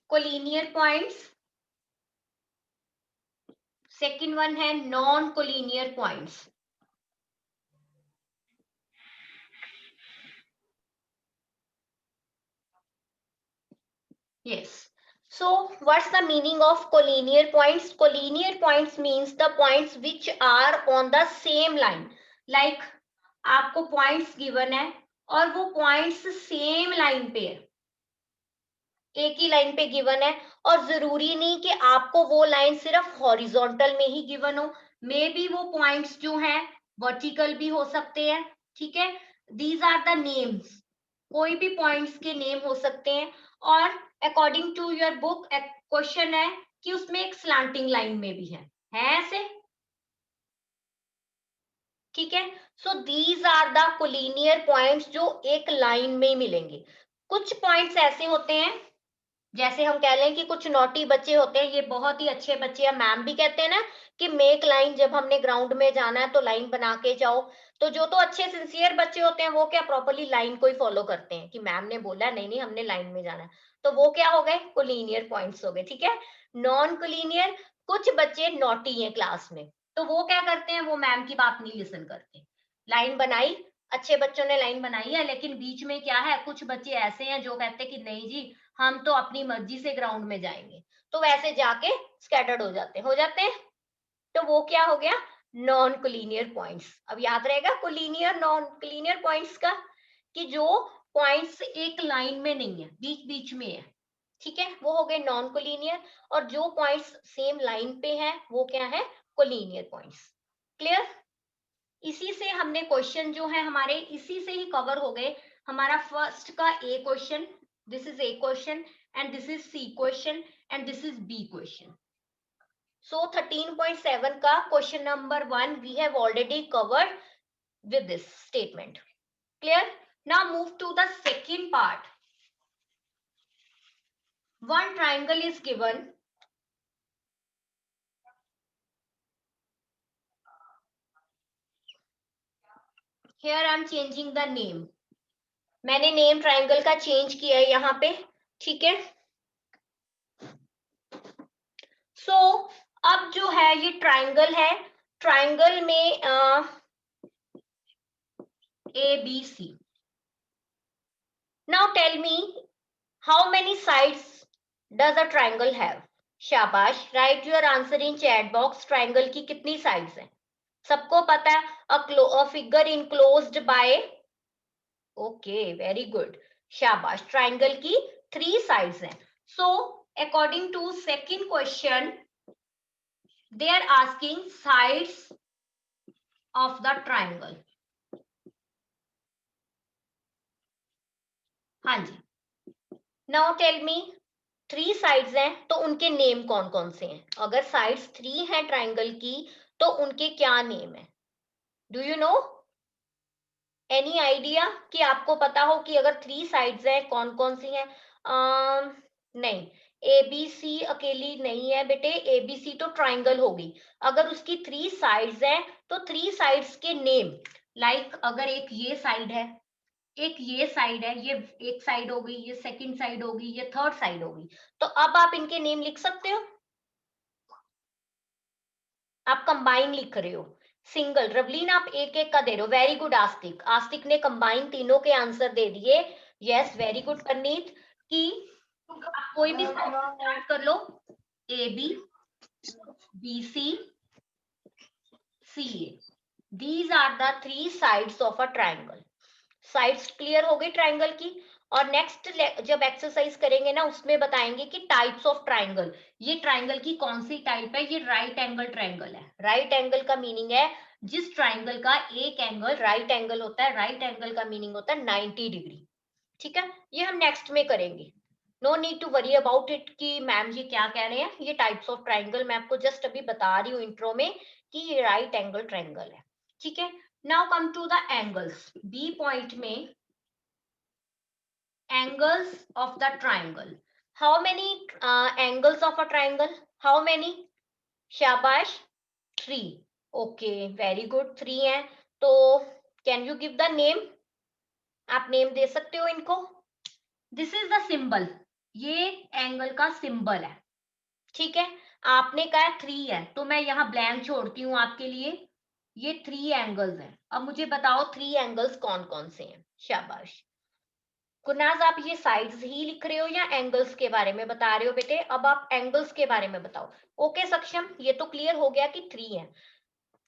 Collinear points, second one है non collinear points. Yes. So, what's the meaning of collinear points? Collinear points means the points which are on the same line. Like आपको points given है और वो points same line पे है, एक ही line पे given है, और जरूरी नहीं कि आपको वो लाइन सिर्फ हॉरिजॉन्टल में ही गिवन हो, मे बी वो पॉइंट्स जो हैं वर्टिकल भी हो सकते हैं, ठीक है। दीज आर द नेम्स, कोई भी पॉइंट्स के नेम हो सकते हैं। और according to your book question है कि उसमें एक स्लांटिंग लाइन में भी है ऐसे, ठीक है। So these are the collinear points जो एक लाइन में मिलेंगे। कुछ पॉइंट्स ऐसे होते हैं, जैसे हम कह लें कि कुछ नॉटी बच्चे होते हैं, ये बहुत ही अच्छे बच्चे हैं, मैम भी कहते हैं ना कि मेक लाइन, जब हमने ग्राउंड में जाना है तो लाइन बना के जाओ। तो जो तो अच्छे सिंसियर बच्चे होते हैं वो क्या प्रॉपरली लाइन को ही फॉलो करते हैं कि मैम ने बोला नहीं नहीं हमने लाइन में जाना है, तो वो क्या हो गए, कोलिनियर पॉइंट्स हो गए, ठीक है। नॉन कोलिनियर, कुछ बच्चे नॉटी हैं क्लास में, तो वो क्या करते हैं, वो मैम की बात नहीं लिसन करते। लाइन बनाई, अच्छे बच्चों ने लाइन बनाई है, लेकिन बीच में क्या है, कुछ बच्चे ऐसे हैं जो कहते हैं कि नहीं जी हम तो अपनी मर्जी से ग्राउंड में जाएंगे, तो वैसे जाके स्कैटर्ड हो जाते हैं। तो वो क्या हो गया, नॉन कोलिनियर पॉइंट्स। अब याद रहेगा कोलिनियर नॉन कोलिनियर पॉइंट्स का, कि जो पॉइंट्स एक लाइन में नहीं है, बीच बीच में है, ठीक है, वो हो गए नॉन कोलिनियर। और जो पॉइंट्स सेम लाइन पे हैं वो क्या है, कोलिनियर पॉइंट्स। क्लियर। इसी से हमने क्वेश्चन जो है हमारे इसी से ही कवर हो गए। हमारा फर्स्ट का a question, this is a question, and this is c question, and this is b question. So 13.7 का question number 1 we have already covered with this statement. Clear? Now move to the second part. One triangle is given. Here I am changing the name. मैंने name triangle का change किया है यहाँ पे, ठीक है। सो अब जो है ये ट्राइंगल है, ट्राइंगल में A B C. Now tell me how many sides does a triangle have. शाबाश, write your answer in chat box. Triangle की कितनी साइड्स हैं, सबको पता है, a figure enclosed by, okay very good, शाबाश। ट्राइंगल की 3 साइड्स हैं। So according to second question they are asking sides of the triangle. हाँ जी, नाउ टेल मी 3 साइड्स हैं तो उनके नेम कौन कौन से हैं। अगर साइड्स 3 हैं ट्राइंगल की तो उनके क्या नेम है, do you know, any idea कि आपको पता हो कि अगर 3 साइड्स हैं कौन कौन सी हैं। नहीं, ए बी सी अकेली नहीं है बेटे, ए बी सी तो ट्राइंगल होगी। अगर उसकी 3 साइड्स हैं तो 3 साइड्स के नेम, लाइक अगर एक ये साइड है, एक ये साइड है, ये एक साइड हो गई, ये सेकंड साइड होगी, ये थर्ड साइड होगी, तो अब आप इनके नेम लिख सकते हो। आप कंबाइन लिख रहे हो, सिंगल। रवलीन आप एक एक का दे रहे हो, वेरी गुड। आस्तिक, आस्तिक ने कंबाइन तीनों के आंसर दे दिए, यस वेरी गुड परनीत। कि आप कोई भी स्टार्ट कर लो, A B, B C, C A, these are the 3 sides of a triangle. Sides clear हो गई ट्राइंगल की। और नेक्स्ट जब एक्सरसाइज करेंगे ना उसमें बताएंगे कि टाइप्स ऑफ ट्राइंगल, ये ट्राइंगल की कौन सी टाइप है। ये राइट एंगल ट्राइंगल है। राइट एंगल का मीनिंग है जिस ट्राइंगल का एक एंगल राइट एंगल होता है, राइट एंगल का मीनिंग होता है 90 डिग्री, ठीक है। ये हम नेक्स्ट में करेंगे, no need to worry about it कि मैम जी क्या कह रहे हैं। ये टाइप्स ऑफ ट्राइंगल मैं आपको जस्ट अभी बता रही हूँ इंट्रो में कि ये राइट एंगल ट्राइंगल है, ठीक है। Now come to the angles. B point में angles of the triangle. How many angles of a triangle? How many? शाबाश, 3. Okay, very good, 3 हैं। तो can you give the name? आप नेम दे सकते हो इनको। This is the symbol. ये angle का सिंबल है, ठीक है। आपने कहा 3 है तो मैं यहाँ ब्लैंक छोड़ती हूँ आपके लिए। ये 3 एंगल्स हैं। अब मुझे बताओ 3 एंगल्स कौन कौन से हैं। शाबाश कुनाज, आप ये साइड्स ही लिख रहे हो या एंगल्स के बारे में बता रहे हो बेटे? अब आप एंगल्स के बारे में बताओ। ओके सक्षम, ये तो क्लियर हो गया कि 3 है।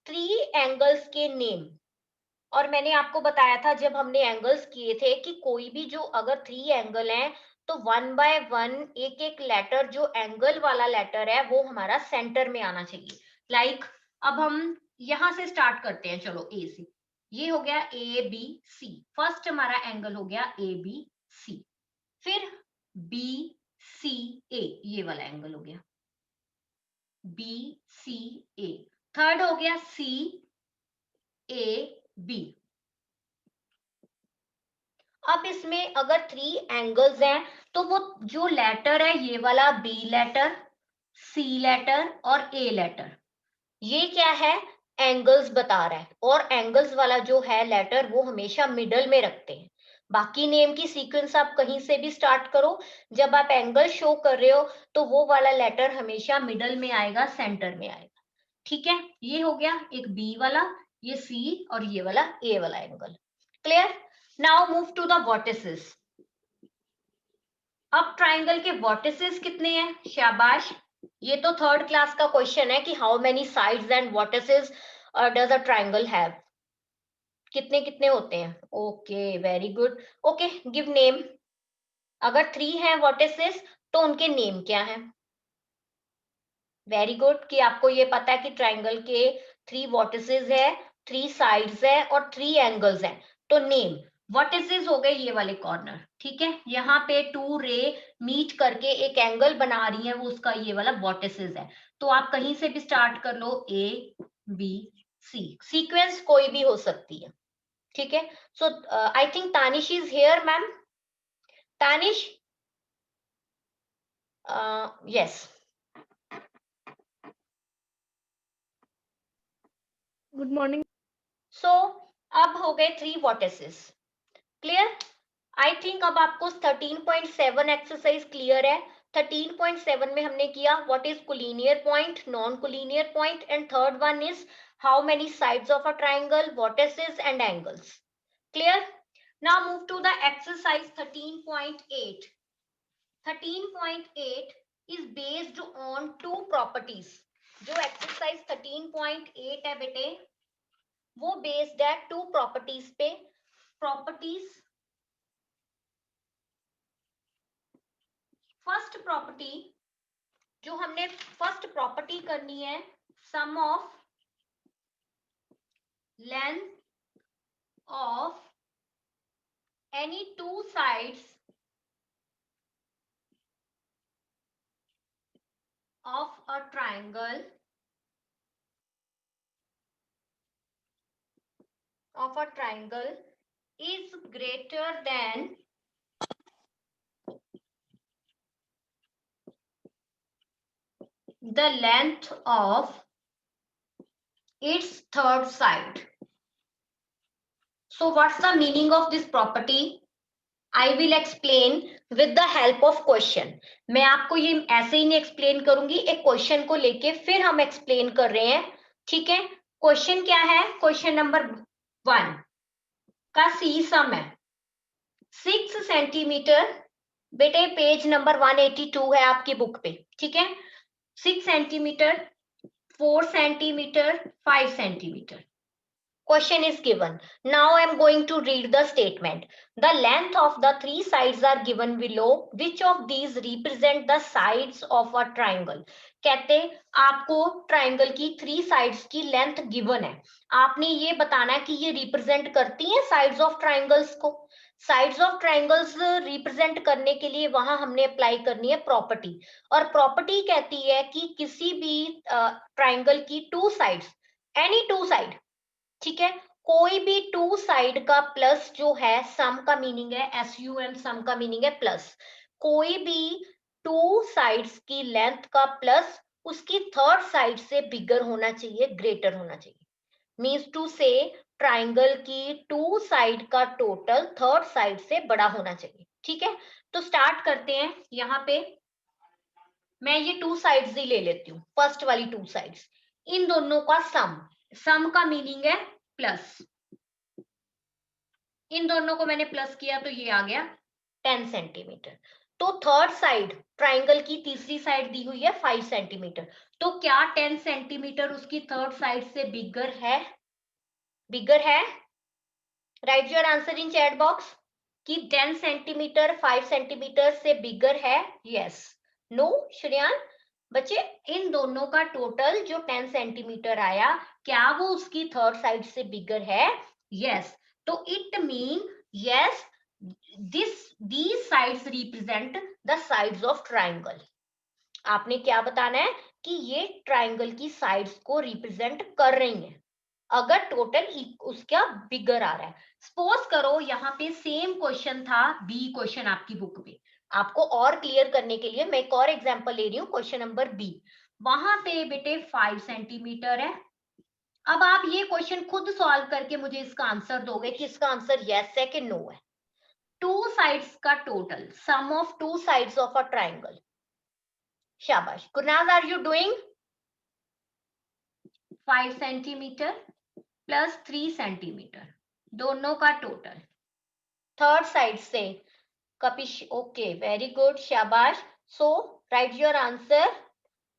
3 एंगल्स के नेम। और मैंने आपको बताया था जब हमने एंगल्स किए थे कि कोई भी जो अगर 3 एंगल हैं तो 1 बाय 1 एक एक लेटर, जो एंगल वाला लेटर है वो हमारा सेंटर में आना चाहिए। लाइक अब हम यहां से स्टार्ट करते हैं, चलो ए से। ये हो गया ए बी सी, फर्स्ट हमारा एंगल हो गया ए बी सी। फिर बी सी ए, ये वाला एंगल हो गया बी सी ए। थर्ड हो गया सी ए बी। अब इसमें अगर 3 एंगल्स हैं तो वो जो लेटर है ये वाला बी लेटर, सी लेटर और ए लेटर, ये क्या है? एंगल्स बता रहा है। और एंगल्स वाला जो है लेटर वो हमेशा मिडल में रखते हैं। बाकी नेम की सीक्वेंस आप कहीं से भी स्टार्ट करो, जब आप एंगल शो कर रहे हो तो वो वाला लेटर हमेशा मिडल में आएगा, सेंटर में आएगा। ठीक है, ये हो गया एक बी वाला, ये सी और ये वाला ए वाला angle. Clear? Now move to the vertices. अब ट्राइंगल के वर्टिसेस कितने हैं? शाबाश, ये तो थर्ड क्लास का क्वेश्चन है कि how many sides and vertices does a triangle have. कितने कितने होते हैं? Okay very good. Okay give name. अगर 3 हैं वर्टिसेस तो उनके नेम क्या हैं? वेरी गुड कि आपको ये पता है कि ट्राइंगल के 3 वर्टिसेस है, 3 साइड्स है और 3 एंगल्स हैं। तो नेम वर्टिसेस हो गए ये वाले कॉर्नर, ठीक है। यहाँ पे 2 रे मीट करके एक एंगल बना रही है, वो उसका ये वाला वर्टिसेस है। तो आप कहीं से भी स्टार्ट कर लो, ए बी सी, सीक्वेंस कोई भी हो सकती है, ठीक है। So I think Tanish is here ma'am. Tanish, yes. Good morning. So अब हो गए 3 वर्टिसेस। क्लियर? आई थिंक अब आपको 13.7 एक्सरसाइज क्लियर है। 13.7 में हमने किया what is collinear point, non collinear point, and third one is how many sides of a triangle, vertices and angles. Clear? Now move to the exercise 13.8। 13.8 is based on 2 properties। जो exercise 13.8 है बेटे वो based है 2 properties पे। Properties, first property जो हमने first property करनी है, sum of length of any 2 sides of a triangle is greater than the length of its third side। So what's the meaning of this property? I will explain with the help of question। मैं आपको ये ऐसे ही नहीं explain करूंगी, एक question को लेके फिर हम एक्सप्लेन कर रहे हैं, ठीक है। क्वेश्चन क्या है? क्वेश्चन नंबर 1 का सी सम है 6 सेंटीमीटर। बेटे पेज नंबर 182 है आपकी बुक पे, ठीक है। 6 centimetre, 4 centimetre, 5 centimetre. Question is given. Now I am going to read the statement. The length of the 3 sides are given below. Which of these represent the sides of a triangle? कहते आपको triangle की 3 sides की length given है, आपने ये बताना है कि ये रिप्रेजेंट करती हैं साइड्स ऑफ ट्राइंगल्स को। साइड्स ऑफ ट्राइंगल्स रिप्रेजेंट करने के लिए वहां हमने अप्लाई करनी है प्रॉपर्टी, और प्रॉपर्टी कहती है कि किसी भी ट्राइंगल की 2 साइड्स, एनी 2 साइड, ठीक है, कोई भी 2 साइड का प्लस जो है, सम का मीनिंग है SUM, सम का मीनिंग है प्लस। कोई भी 2 साइड्स की लेंथ का प्लस उसकी थर्ड साइड से बिगर होना चाहिए, ग्रेटर होना चाहिए। मीन्स टू से ट्राइंगल की 2 साइड का टोटल थर्ड साइड से बड़ा होना चाहिए, ठीक है। तो स्टार्ट करते हैं। यहाँ पे मैं ये टू साइड्स ही ले लेती हूँ, फर्स्ट वाली टू साइड्स, इन दोनों का सम का मीनिंग है प्लस, इन दोनों को मैंने प्लस किया तो ये आ गया 10 सेंटीमीटर। तो थर्ड साइड ट्राइंगल की तीसरी साइड दी हुई है 5 सेंटीमीटर, तो क्या 10 सेंटीमीटर उसकी थर्ड साइड से बिगर है? बिगर है? Right your answer in chat box कि 10 सेंटीमीटर 5 सेंटीमीटर से बिगर है, यस नो श्रेयान? बच्चे इन दोनों का टोटल जो 10 सेंटीमीटर आया, क्या वो उसकी थर्ड साइड से बिगर है? यस। तो it mean yes, these sides represent the sides of triangle। आपने क्या बताना है कि ये ट्राइंगल की साइड्स को रिप्रेजेंट कर रही हैं अगर टोटल उसका बिगर आ रहा है। सपोज करो यहाँ पे सेम क्वेश्चन था, बी क्वेश्चन आपकी बुक में, आपको और क्लियर करने के लिए मैं एक और एग्जांपल ले रही हूँ, क्वेश्चन नंबर बी। वहां पे बेटे 5 सेंटीमीटर है। अब आप ये क्वेश्चन खुद सॉल्व करके मुझे इसका आंसर दोगे कि इसका आंसर यस है कि नो है। टू साइड्स का total, sum of two sides of a triangle. शाबाश Gurnaz, are you doing? 5 centimeter plus 3 centimeter, दोनों का टोटल थर्ड साइड से। कपिश, ओके वेरी गुड, शाबाश। So write your answer.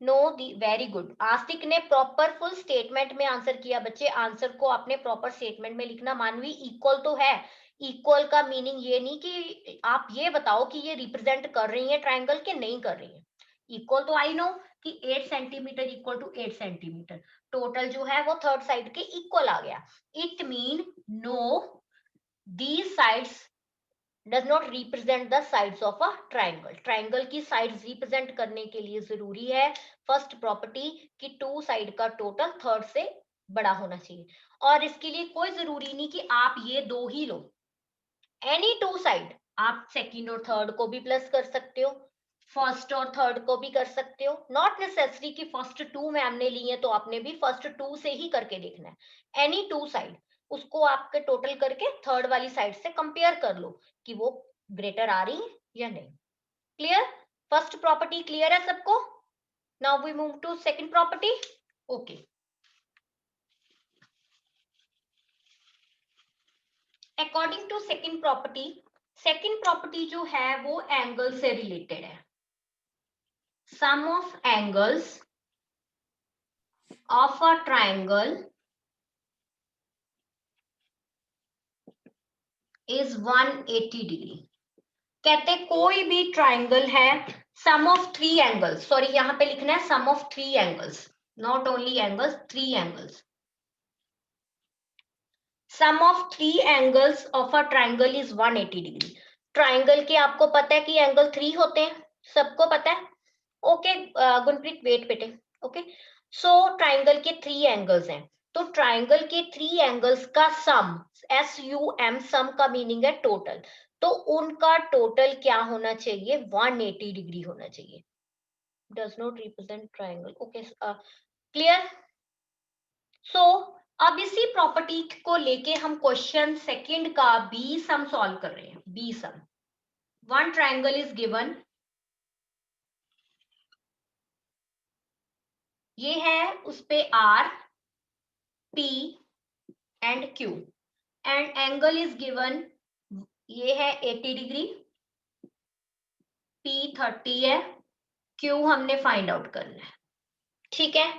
No दी, वेरी गुड। आस्तिक ने प्रॉपर फुल स्टेटमेंट में answer किया। बच्चे आंसर को आपने प्रॉपर स्टेटमेंट में लिखना। मानवी इक्वल तो है, इक्वल का मीनिंग ये नहीं कि आप ये बताओ कि ये रिप्रेजेंट कर रही है ट्राइंगल के नहीं कर रही है। इक्वल तो आई नो कि 8 centimetre equal to 8 centimetre, total जो है वो थर्ड साइड के इक्वल आ गया। It mean no, these sides does not represent the sides of a triangle। Triangle की साइड्स रिप्रेजेंट करने के लिए जरूरी है फर्स्ट प्रॉपर्टी कि टू साइड का टोटल थर्ड से बड़ा होना चाहिए। और इसके लिए कोई जरूरी नहीं कि आप ये दो ही लो, एनी टू साइड, आप सेकंड और थर्ड को भी प्लस कर सकते हो, फर्स्ट और थर्ड को भी कर सकते हो। नॉट नेसेसरी कि फर्स्ट टू मैम ने ली है तो आपने भी फर्स्ट टू से ही करके देखना है। एनी टू साइड, उसको आपके टोटल करके थर्ड वाली साइड से कंपेयर कर लो कि वो ग्रेटर आ रही है या नहीं। क्लियर? फर्स्ट प्रॉपर्टी क्लियर है सबको? Now we move to second property. Okay, according to second property जो है वो एंगल से रिलेटेड है। Sum of angles of a triangle is 180 degree. कहते कोई भी ट्राइंगल है, sum of three angles, sorry यहाँ पे लिखना है sum of three angles, not only angles, three angles. Sum of three angles of a triangle is 180 degree. Triangle के आपको पता है कि एंगल थ्री होते हैं, सबको पता है। ओके गुनप्रीत वेट बेटे। ओके, सो ट्राइंगल के थ्री एंगल्स हैं, तो ट्राइंगल के थ्री एंगल्स का सम, SUM, सम का मीनिंग है टोटल, तो उनका टोटल क्या होना चाहिए? 180 डिग्री होना चाहिए। Does not represent triangle. Okay clear? So अब इसी प्रॉपर्टी को लेके हम क्वेश्चन सेकंड का बी सम सॉल्व कर रहे हैं। B sum, one triangle is given, ये है उस पे R, P and Q and angle is given, ये है 80 डिग्री, P 30 है, Q हमने फाइंड आउट करना है। ठीक है,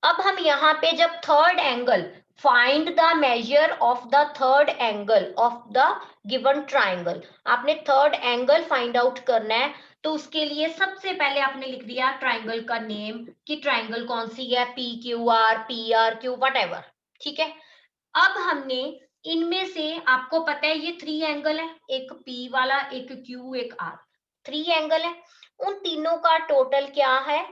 अब हम यहाँ पे जब third angle, find the measure of the third angle of the given triangle, आपने थर्ड एंगल फाइंड आउट करना है, तो उसके लिए सबसे पहले आपने लिख दिया ट्राइंगल का नेम कि ट्राइंगल कौन सी है, PQR, PRQ, वट। ठीक है, अब हमने इनमें से, आपको पता है ये थ्री एंगल है, एक P वाला, एक Q, एक R, थ्री एंगल है, उन तीनों का टोटल क्या है?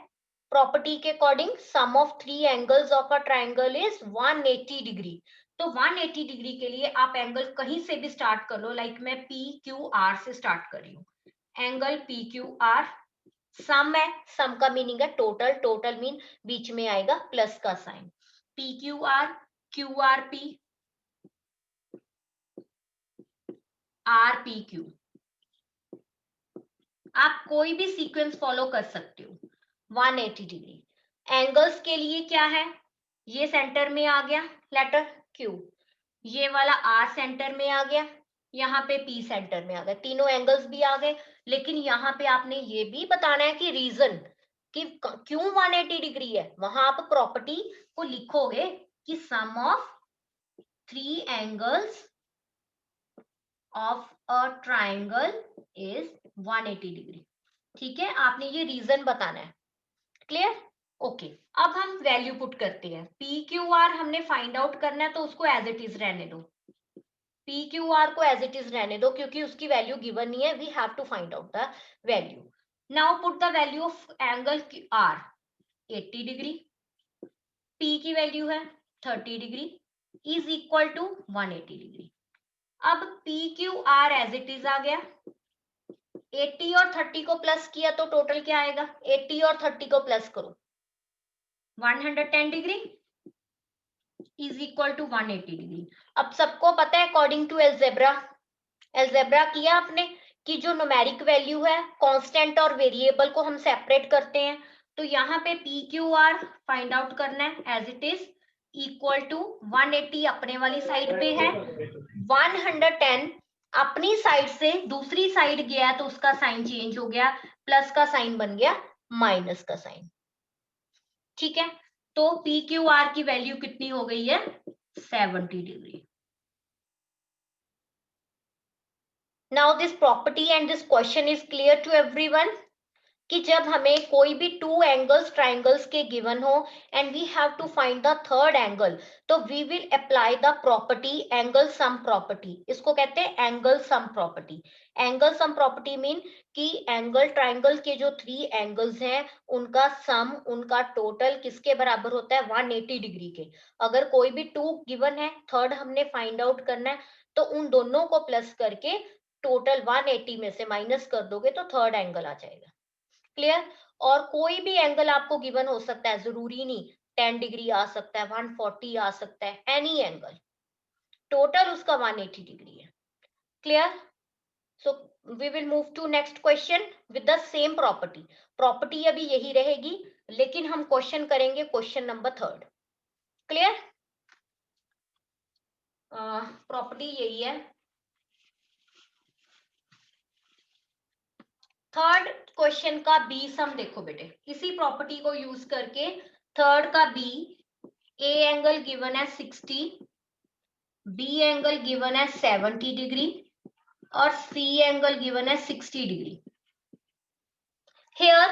प्रॉपर्टी के according sum of three angles of a triangle is 180 degree. तो 180 डिग्री के लिए आप एंगल कहीं से भी स्टार्ट कर लो, लाइक मैं PQR से स्टार्ट कर रही हूँ, एंगल PQR, सम है, सम का मीनिंग है टोटल, टोटल मीन बीच में आएगा प्लस का साइन, PQR, QRP, RPQ। आप कोई भी सीक्वेंस फॉलो कर सकते हो। 180 डिग्री। एंगल्स के लिए क्या है, ये सेंटर में आ गया लेटर Q, ये वाला R सेंटर में आ गया, यहाँ पे P सेंटर में आ गया, तीनों एंगल्स भी आ गए। लेकिन यहाँ पे आपने ये भी बताना है कि रीजन कि क्यों 180 डिग्री है। वहां आप प्रॉपर्टी को लिखोगे कि sum of 3 angles of a triangle is 180 degree. ठीक है, आपने ये रीजन बताना है। क्लियर? ओके, अब हम वैल्यू पुट करते हैं। पी क्यू आर हमने फाइंड आउट करना है, तो उसको एज इट इज रहने दो। पी क्यू आर को एज इट इज रहने दो, क्योंकि उसकी वैल्यू गिवन नहीं है। We have to find out the value. Now put the value of angle R 80 degree, P की वैल्यू है 30 degree, is equal to 180 degree. अब P Q R as it is आ गया। 80 और 30 को प्लस किया तो टोटल क्या आएगा, 80 और 30 को प्लस करो, 110 degree is equal to 180 degree. अब सबको पता है अकॉर्डिंग टू एल्जेब्रा, एल्जेब्रा किया आपने कि जो न्यूमेरिक वैल्यू है कांस्टेंट और वेरिएबल को हम सेपरेट करते हैं। तो यहाँ पे P Q R find out करना है as it is equal to 180 अपने वाली साइड पे है, 110 अपनी साइड से दूसरी साइड गया तो उसका साइन चेंज हो गया, प्लस का साइन बन गया माइनस का साइन। ठीक है, तो पी क्यू आर की वैल्यू कितनी हो गई है, 70 degree. Now this property and this question is clear to everyone कि जब हमें कोई भी टू एंगल्स ट्राइंगल्स के गिवन हो and we have to find the third angle, तो we will apply the property angle sum property. इसको कहते हैं angle sum property. Angle sum property mean कि एंगल ट्राइंगल के जो 3 एंगल्स हैं उनका सम, उनका टोटल किसके बराबर होता है, 180 डिग्री के। अगर कोई भी टू गिवन है, थर्ड हमने फाइंड आउट करना है, तो उन दोनों को प्लस करके टोटल 180 में से माइनस कर दोगे तो थर्ड एंगल आ जाएगा। क्लियर? और कोई भी एंगल आपको गिवन हो सकता है, जरूरी नहीं 10 डिग्री आ सकता है, 140 आ सकता है, एनी एंगल, टोटल उसका 180 डिग्री है। Clear? So we will move to next question with the same property. Property अभी यही रहेगी, लेकिन हम क्वेश्चन करेंगे क्वेश्चन नंबर 3। क्लियर? प्रॉपर्टी यही है। थर्ड क्वेश्चन का बी सम देखो बेटे, इसी प्रॉपर्टी को यूज करके थर्ड का बी, ए एंगल गिवन है 60, बी एंगल गिवन है 70 डिग्री और सी एंगल गिवन है 60 degree. Here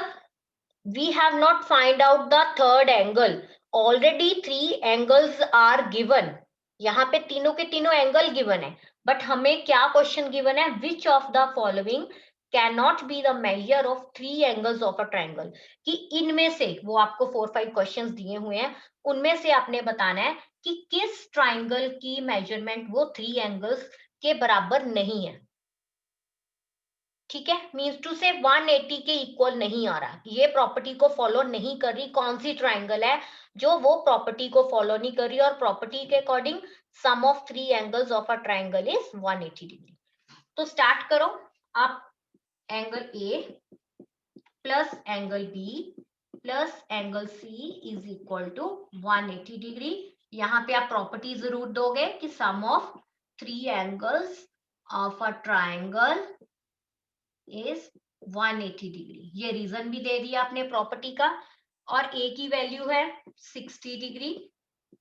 we have not find out the third angle. Already 3 angles are given. यहाँ पे तीनों के तीनों एंगल गिवन है, बट हमें क्या क्वेश्चन गिवन है, which of the following cannot be the measure of 3 angles of a triangle, कि इनमें से वो आपको 4-5 क्वेश्चंस दिए हुए हैं, उनमें से आपने बताना है कि किस ट्राइंगल की मेजरमेंट वो 3 एंगल्स के बराबर नहीं है। ठीक है, मीन्स टू से 180 के इक्वल नहीं आ रहा, ये प्रॉपर्टी को फॉलो नहीं कर रही। कौन सी ट्राइंगल है जो वो प्रॉपर्टी को फॉलो नहीं कर रही, और प्रॉपर्टी के according sum of 3 angles of a triangle is 180 degree. तो स्टार्ट करो आप, angle A plus angle B plus angle C is equal to 180 degree. यहाँ पे आप प्रॉपर्टी जरूर दोगे कि sum of 3 angles of a triangle is 180 degree. ये रीजन भी दे दिया आपने प्रॉपर्टी का। और ए की वैल्यू है 60 डिग्री,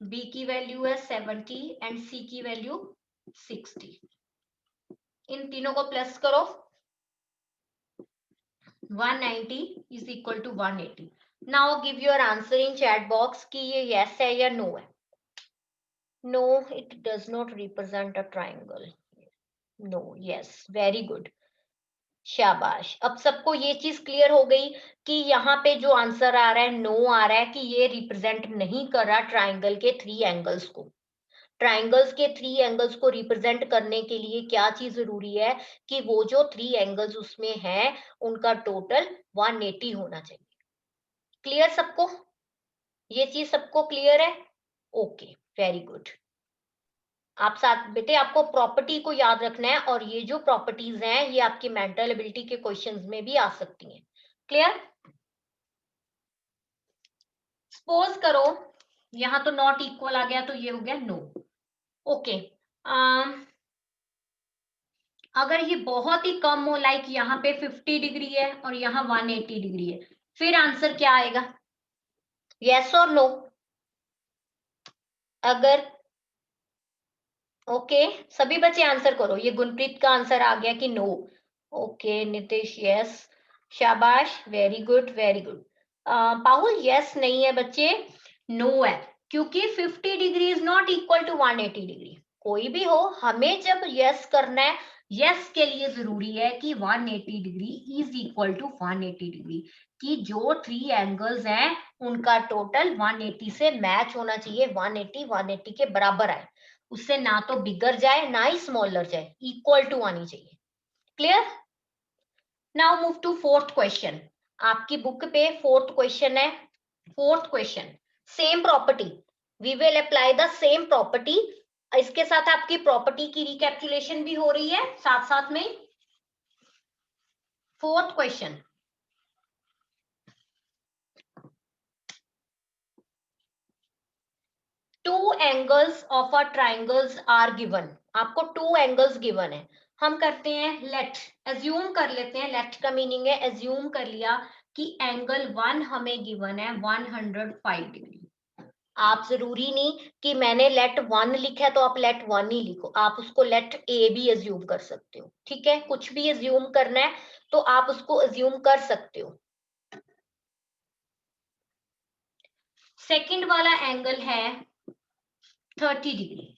बी की वैल्यू है 70 एंड सी की वैल्यू 60। इन तीनों को प्लस करो, 190 is equal to 180। Now give your answer in chat box कि ये यस है या नो है। No, it does not represent a triangle. No, yes, very good, शाबाश। अब सबको ये चीज क्लियर हो गई कि यहाँ पे जो आंसर आ रहा है नो आ रहा है, कि ये रिप्रेजेंट नहीं कर रहा ट्राइंगल के 3 एंगल्स को। ट्राइंगल्स के 3 एंगल्स को रिप्रेजेंट करने के लिए क्या चीज जरूरी है, कि वो जो 3 एंगल्स उसमें है उनका टोटल 180 होना चाहिए। क्लियर सबको? ये चीज सबको क्लियर है? Okay, very good. आप साथ बेटे आपको प्रॉपर्टी को याद रखना है, और ये जो प्रॉपर्टीज हैं ये आपकी मेंटल एबिलिटी के क्वेश्चंस में भी आ सकती हैं। क्लियर? सपोज करो यहां तो नॉट इक्वल आ गया, तो ये हो गया नो। ओके, अगर ये बहुत ही कम हो, लाइक यहाँ पे 50 डिग्री है और यहाँ 180 डिग्री है, फिर आंसर क्या आएगा? यस और नो? अगर ओके सभी बच्चे आंसर करो। ये गुनप्रीत का आंसर आ गया कि नो। ओके नितेश यस, शाबाश, very good very good. Pahul yes नहीं है बच्चे, नो है, क्योंकि 50 degree is not equal to 180 degree. कोई भी हो, हमें जब यस करना है, यस के लिए जरूरी है कि 180 degree is equal to 180 degree, कि जो 3 एंगल्स हैं उनका टोटल 180 से मैच होना चाहिए, 180 के बराबर आए, उससे ना तो बिगर जाए ना ही स्मॉलर जाए, इक्वल टू आनी चाहिए। Clear? Now move to fourth question. आपकी बुक पे फोर्थ क्वेश्चन है। Fourth question, same property, we will apply the same property. इसके साथ आपकी प्रॉपर्टी की रिकैप्चुलेशन भी हो रही है साथ साथ में। Fourth question, two angles of a triangles are given. आपको टू एंगल्स गिवन है। हम करते हैं लेट, एज्यूम कर लेते हैं। लेट का मीनिंग है एज्यूम कर लिया कि एंगल 1 हमें गिवन है 105 डिग्री। आप जरूरी नहीं कि मैंने लेट 1 लिखा है तो आप लेट 1 ही लिखो, आप उसको लेट ए भी एज्यूम कर सकते हो। ठीक है, कुछ भी एज्यूम करना है तो आप उसको एज्यूम कर सकते हो। सेकंड वाला एंगल है 30 डिग्री,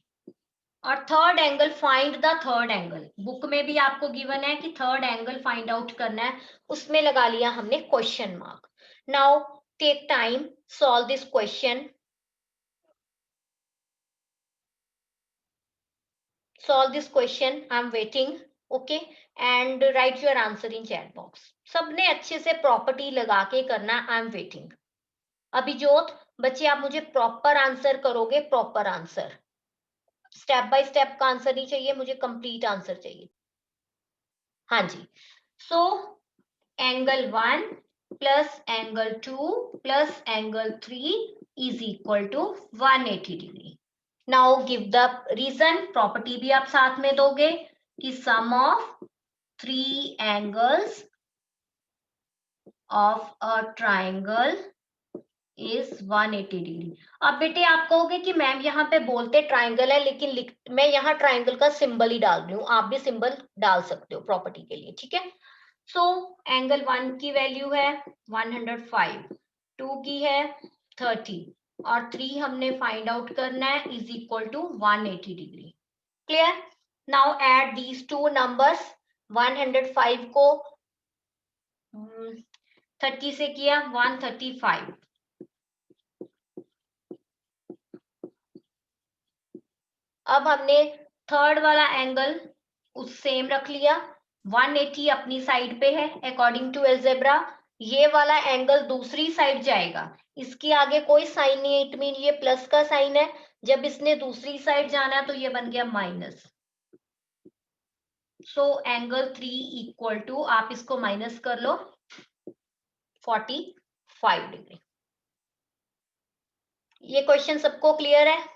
और third angle, find the third angle. Book में भी आपको गिवन है कि थर्ड एंगल फाइंड आउट करना है, उसमें लगा लिया हमने question mark. Now take time, solve this question, solve this question, I'm waiting. Okay, and write your answer in chat box. सबने अच्छे से प्रॉपर्टी लगा के करना, आई एम वेटिंग। अभिजोत बच्चे आप मुझे प्रॉपर आंसर करोगे, proper answer, step by step का आंसर नहीं चाहिए मुझे, कंप्लीट आंसर चाहिए। हाँ जी, so angle 1 plus angle 2 plus angle 3 is equal to 180 degree. Now give the reason, property भी आप साथ में दोगे कि sum of 3 angles of a triangle is 180 degree. अब बेटे आप कहोगे कि मैम यहाँ पे बोलते ट्राइंगल है, लेकिन मैं यहाँ ट्राइंगल का सिंबल ही डाल रही हूँ, आप भी सिंबल डाल सकते हो प्रॉपर्टी के लिए। ठीक है, सो एंगल 1 की वैल्यू है 105, 2 की है 30, और 3 हमने फाइंड आउट करना है is equal to 180 degree. Clear? Now add these two numbers, 105 को 30 से किया 135, अब हमने थर्ड वाला एंगल उस सेम रख लिया, 180 अपनी साइड पे है अकॉर्डिंग टू एल्जेब्रा, ये वाला एंगल दूसरी साइड जाएगा, इसके आगे कोई साइन नहीं है, इट मीन ये प्लस का साइन है, जब इसने दूसरी साइड जाना है तो ये बन गया minus. So angle 3 equal to, आप इसको माइनस कर लो, 45 डिग्री। ये क्वेश्चन सबको क्लियर है?